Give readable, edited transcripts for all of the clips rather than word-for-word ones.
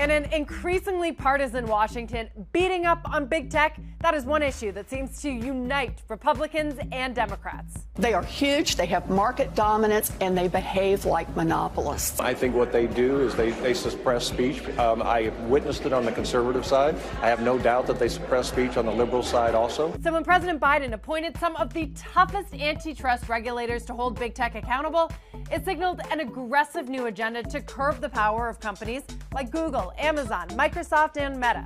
In an increasingly partisan Washington, beating up on big tech, that is one issue that seems to unite Republicans and Democrats. They are huge, they have market dominance, and they behave like monopolists. I think what they do is they suppress speech. I have witnessed it on the conservative side. I have no doubt that they suppress speech on the liberal side also. So when President Biden appointed some of the toughest antitrust regulators to hold big tech accountable, it signaled an aggressive new agenda to curb the power of companies like Google, Amazon, Microsoft, and Meta.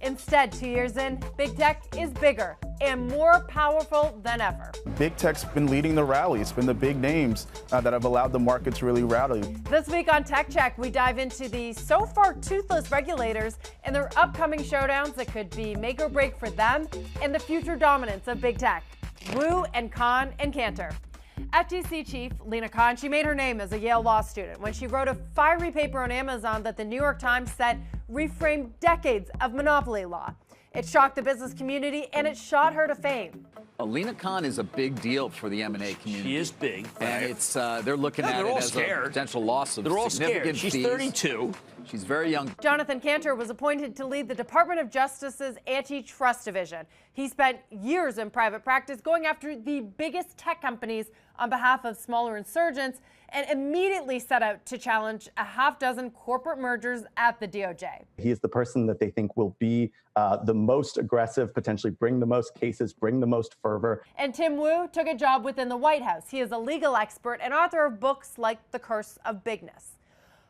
Instead, 2 years in, big tech is bigger and more powerful than ever. Big tech's been leading the rally. It's been the big names that have allowed the market to really rally. This week on Tech Check, we dive into the so far toothless regulators and their upcoming showdowns that could be make or break for them and the future dominance of big tech. Wu and Khan and Kanter. FTC chief Lina Khan, she made her name as a Yale law student when she wrote a fiery paper on Amazon that the New York Times said reframed decades of monopoly law. It shocked the business community and it shot her to fame. Lina Khan is a big deal for the M&A community. She is big. And it's they're looking at it as a potential loss of significant fees. She's 32. She's very young. Jonathan Kanter was appointed to lead the Department of Justice's Antitrust Division. He spent years in private practice going after the biggest tech companies on behalf of smaller insurgents and immediately set out to challenge a half dozen corporate mergers at the DOJ. He's the person that they think will be the most aggressive, potentially bring the most cases, bring the most fervor. And Tim Wu took a job within the White House. He is a legal expert and author of books like The Curse of Bigness.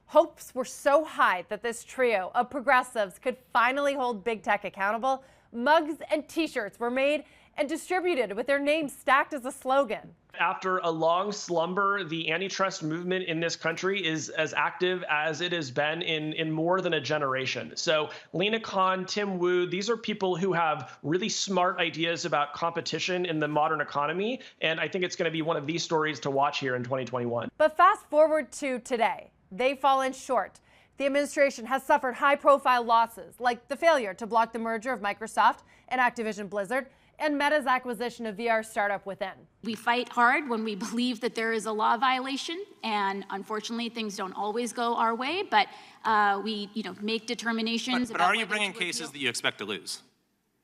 Hopes were so high that this trio of progressives could finally hold big tech accountable. Mugs and t-shirts were made and distributed with their names stacked as a slogan. After a long slumber, the antitrust movement in this country is as active as it has been in more than a generation. So Lina Khan, Tim Wu, these are people who have really smart ideas about competition in the modern economy. And I think it's going to be one of these stories to watch here in 2021. But fast forward to today. They've fallen short. The administration has suffered high-profile losses, like the failure to block the merger of Microsoft and Activision Blizzard, and Meta's acquisition of VR startup Within. We fight hard when we believe that there is a law violation, and unfortunately, things don't always go our way. But we, make determinations. But are you bringing cases that you expect to lose?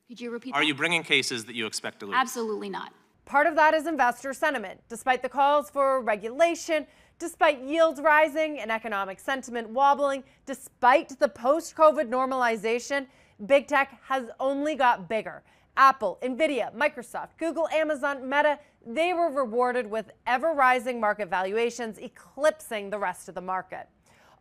Could you repeat that? Are you bringing cases that you expect to lose? Absolutely not. Part of that is investor sentiment. Despite the calls for regulation, despite yields rising and economic sentiment wobbling, despite the post-COVID normalization, big tech has only got bigger. Apple, Nvidia, Microsoft, Google, Amazon, Meta, they were rewarded with ever-rising market valuations, eclipsing the rest of the market.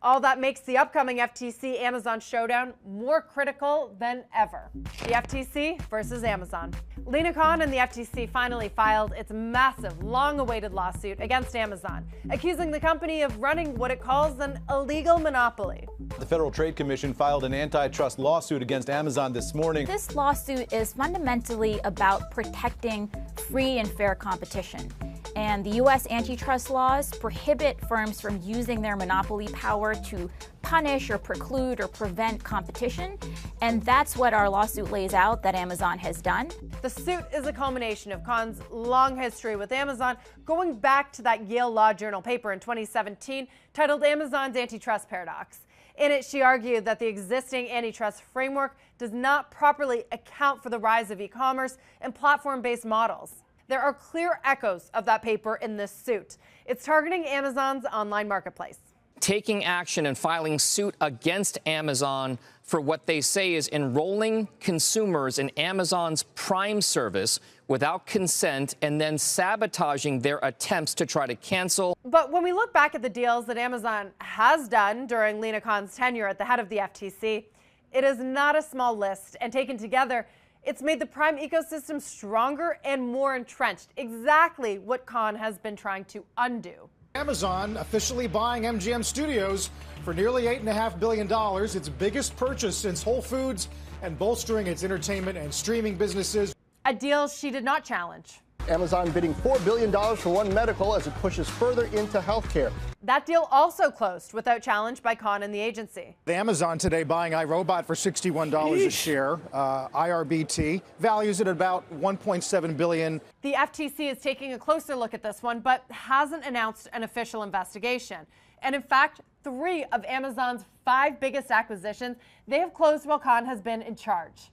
All that makes the upcoming FTC Amazon showdown more critical than ever. The FTC versus Amazon. Lina Khan and the FTC finally filed its massive, long-awaited lawsuit against Amazon, accusing the company of running what it calls an illegal monopoly. The Federal Trade Commission filed an antitrust lawsuit against Amazon this morning. This lawsuit is fundamentally about protecting free and fair competition. And the U.S. antitrust laws prohibit firms from using their monopoly power to punish or preclude or prevent competition. And that's what our lawsuit lays out that Amazon has done. The suit is a culmination of Khan's long history with Amazon, going back to that Yale Law Journal paper in 2017 titled Amazon's Antitrust Paradox. In it, she argued that the existing antitrust framework does not properly account for the rise of e-commerce and platform-based models. There are clear echoes of that paper in this suit. It's targeting Amazon's online marketplace. Taking action and filing suit against Amazon for what they say is enrolling consumers in Amazon's Prime service without consent and then sabotaging their attempts to try to cancel. But when we look back at the deals that Amazon has done during Lina Khan's tenure at the head of the FTC, it is not a small list, and taken together, it's made the Prime ecosystem stronger and more entrenched, exactly what Khan has been trying to undo. Amazon officially buying MGM Studios for nearly $8.5 billion, its biggest purchase since Whole Foods, and bolstering its entertainment and streaming businesses. A deal she did not challenge. Amazon bidding $4 billion for One Medical as it pushes further into healthcare. That deal also closed without challenge by Khan and the agency. Amazon today buying iRobot for $61 a share. IRBT values it at about $1.7 billion. The FTC is taking a closer look at this one, but hasn't announced an official investigation. And in fact, 3 of Amazon's 5 biggest acquisitions they have closed while Khan has been in charge.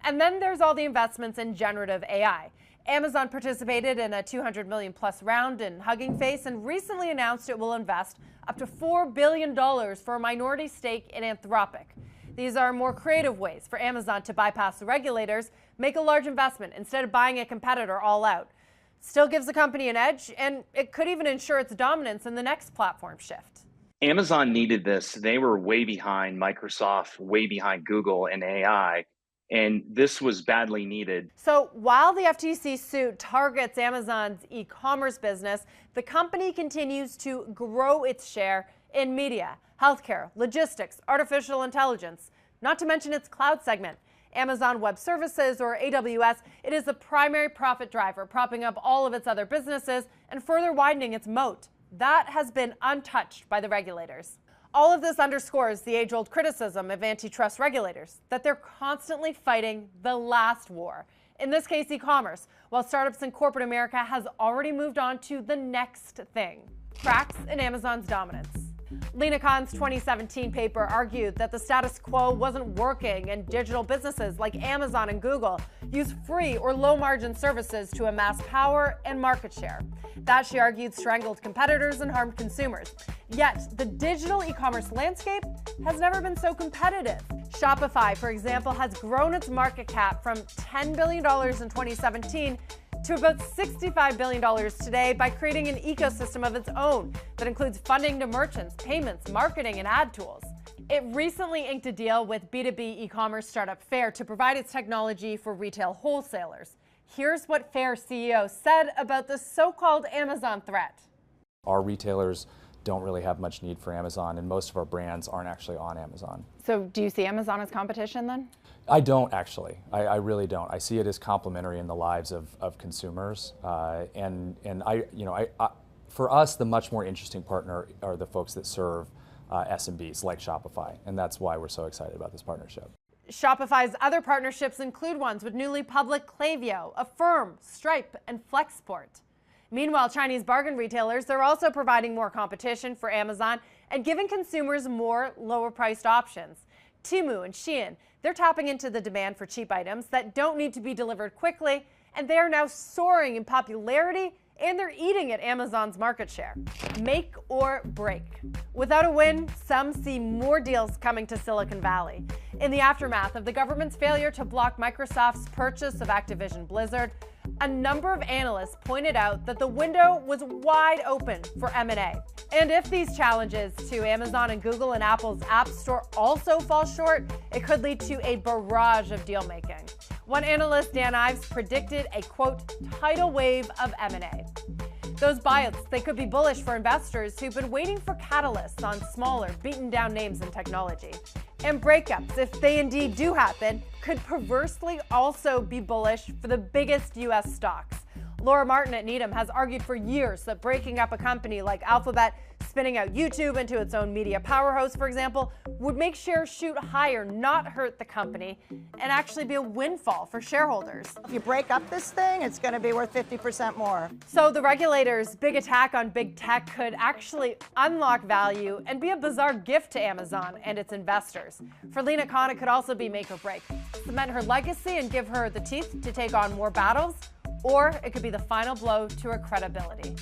And then there's all the investments in generative AI. Amazon participated in a $200 million plus round in Hugging Face and recently announced it will invest up to $4 billion for a minority stake in Anthropic. These are more creative ways for Amazon to bypass the regulators, make a large investment instead of buying a competitor all out. Still gives the company an edge, and it could even ensure its dominance in the next platform shift. Amazon needed this. They were way behind Microsoft, way behind Google in AI, and this was badly needed. So while the FTC suit targets Amazon's e-commerce business, the company continues to grow its share in media, healthcare, logistics, artificial intelligence, not to mention its cloud segment. Amazon Web Services, or AWS, it is the primary profit driver, propping up all of its other businesses and further widening its moat. That has been untouched by the regulators. All of this underscores the age-old criticism of antitrust regulators, that they're constantly fighting the last war. In this case, e-commerce, while startups in corporate America has already moved on to the next thing, cracks in Amazon's dominance. Lina Khan's 2017 paper argued that the status quo wasn't working and digital businesses like Amazon and Google use free or low-margin services to amass power and market share. That, she argued, strangled competitors and harmed consumers. Yet, the digital e-commerce landscape has never been so competitive. Shopify, for example, has grown its market cap from $10 billion in 2017 to about $65 billion today by creating an ecosystem of its own that includes funding to merchants, payments, marketing, and ad tools. It recently inked a deal with B2B e-commerce startup Faire to provide its technology for retail wholesalers. Here's what Faire CEO said about the so-called Amazon threat. Our retailers don't really have much need for Amazon, and most of our brands aren't actually on Amazon. So do you see Amazon as competition then? I don't actually. I really don't. I see it as complementary in the lives of consumers, and for us, the much more interesting partner are the folks that serve SMBs like Shopify, and that's why we're so excited about this partnership. Shopify's other partnerships include ones with newly public Klaviyo, Affirm, Stripe, and Flexport. Meanwhile, Chinese bargain retailers are also providing more competition for Amazon and giving consumers more lower-priced options. Temu and Shein, they're tapping into the demand for cheap items that don't need to be delivered quickly, and they are now soaring in popularity, and they're eating at Amazon's market share. Make or break. Without a win, some see more deals coming to Silicon Valley. In the aftermath of the government's failure to block Microsoft's purchase of Activision Blizzard, a number of analysts pointed out that the window was wide open for M&A. And if these challenges to Amazon and Google and Apple's App Store also fall short, it could lead to a barrage of deal-making. One analyst, Dan Ives, predicted a, quote, tidal wave of M&A. Those buyouts, they could be bullish for investors who've been waiting for catalysts on smaller, beaten-down names in technology. And breakups, if they indeed do happen, could perversely also be bullish for the biggest U.S. stocks. Laura Martin at Needham has argued for years that breaking up a company like Alphabet, spinning out YouTube into its own media powerhouse, for example, would make shares shoot higher, not hurt the company, and actually be a windfall for shareholders. If you break up this thing, it's going to be worth 50% more. So the regulators' big attack on big tech could actually unlock value and be a bizarre gift to Amazon and its investors. For Lina Khan, it could also be make or break. Cement her legacy and give her the teeth to take on more battles, or it could be the final blow to her credibility.